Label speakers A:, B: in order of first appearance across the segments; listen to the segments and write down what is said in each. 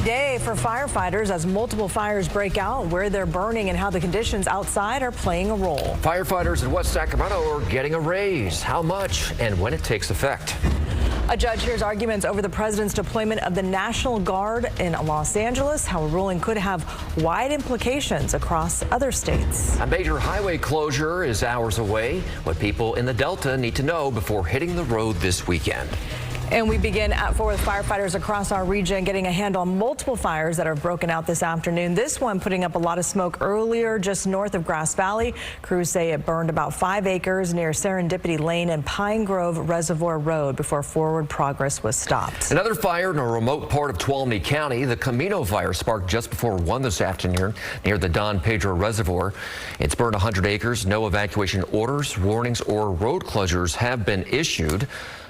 A: Day for firefighters as multiple fires break out, where they're burning and how the conditions outside are playing a role.
B: Firefighters in West Sacramento are getting a raise. How much and when it takes effect.
A: A judge hears arguments over the president's deployment of the National Guard in Los Angeles, how a ruling could have wide implications across other states.
B: A major highway closure is hours away. What people in the Delta need to know before hitting the road this weekend.
A: And we begin at 4 with firefighters across our region getting a handle on multiple fires that have broken out this afternoon. This one putting up a lot of smoke earlier just north of Grass Valley. Crews say it burned about 5 acres near Serendipity Lane and Pine Grove Reservoir Road before forward progress was stopped.
B: Another fire in a remote part of Tuolumne County. The Camino fire sparked just before 1 this afternoon near the Don Pedro Reservoir. It's burned 100 acres. No evacuation orders, warnings, or road closures have been issued.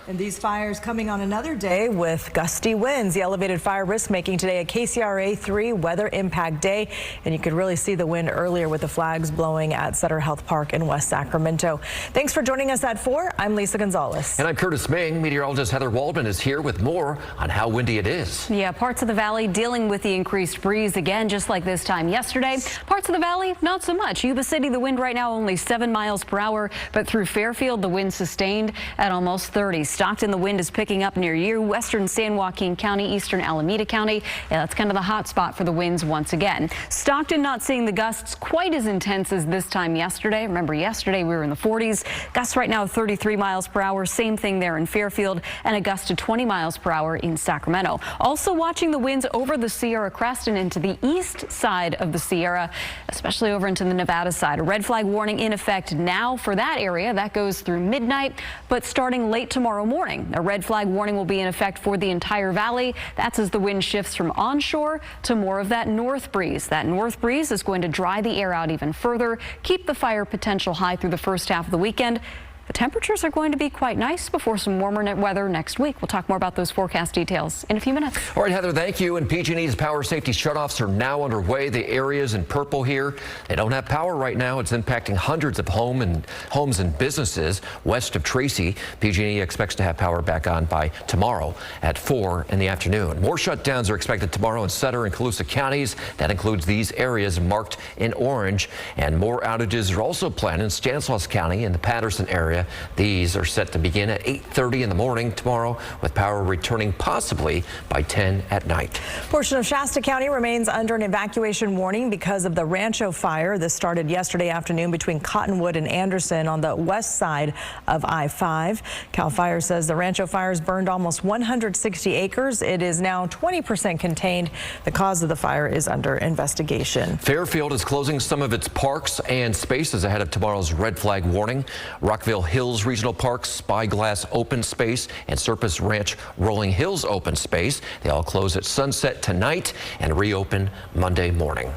A: And these fires coming on another day with gusty winds. The elevated fire risk making today a KCRA 3 weather impact day. And you could really see the wind earlier with the flags blowing at Sutter Health Park in West Sacramento. Thanks for joining us at 4. I'm Lisa Gonzalez.
B: And I'm Curtis Ming. Meteorologist Heather Waldman is here with more on how windy it is.
C: Yeah, parts of the valley dealing with the increased breeze again, just like this time yesterday. Parts of the valley, not so much. Yuba City, the wind right now only 7 miles per hour, but through Fairfield, the wind sustained at almost 30. Stockton, the wind is picking up near you. Western San Joaquin County, eastern Alameda County. Yeah, that's kind of the hot spot for the winds once again. Stockton not seeing the gusts quite as intense as this time yesterday. Remember, yesterday we were in the 40s. Gusts right now 33 miles per hour. Same thing there in Fairfield, and a gust to 20 miles per hour in Sacramento. Also watching the winds over the Sierra Crest and into the east side of the Sierra, especially over into the Nevada side. A red flag warning in effect now for that area. That goes through midnight, but starting late tomorrow morning. A red flag warning will be in effect for the entire valley. That's as the wind shifts from onshore to more of that north breeze. That north breeze is going to dry the air out even further, keep the fire potential high through the first half of the weekend. The temperatures are going to be quite nice before some warmer weather next week. We'll talk more about those forecast details in a few minutes.
B: All right, Heather, thank you. And PG&E's power safety shutoffs are now underway. The areas in purple here, they don't have power right now. It's impacting hundreds of homes and businesses west of Tracy. PG&E expects to have power back on by tomorrow at 4 in the afternoon. More shutdowns are expected tomorrow in Sutter and Colusa counties. That includes these areas marked in orange. And more outages are also planned in Stanislaus County and the Patterson area. These are set to begin at 8:30 in the morning tomorrow, with power returning possibly by 10 at night.
A: Portion of Shasta County remains under an evacuation warning because of the Rancho fire. This started yesterday afternoon between Cottonwood and Anderson on the west side of I-5. Cal Fire says the Rancho fires burned almost 160 acres. It is now 20% contained. The cause of the fire is under investigation.
B: Fairfield is closing some of its parks and spaces ahead of tomorrow's red flag warning. Rockville Hills Regional Park, Spyglass Open Space, and Surface Ranch Rolling Hills Open Space. They all close at sunset tonight and reopen Monday morning.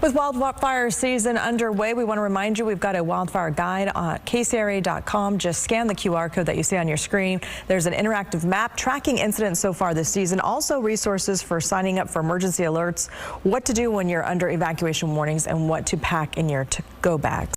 A: With wildfire season underway, we want to remind you we've got a wildfire guide on KCRA.com. Just scan the QR code that you see on your screen. There's an interactive map tracking incidents so far this season. Also resources for signing up for emergency alerts, what to do when you're under evacuation warnings, and what to pack in your to-go bags.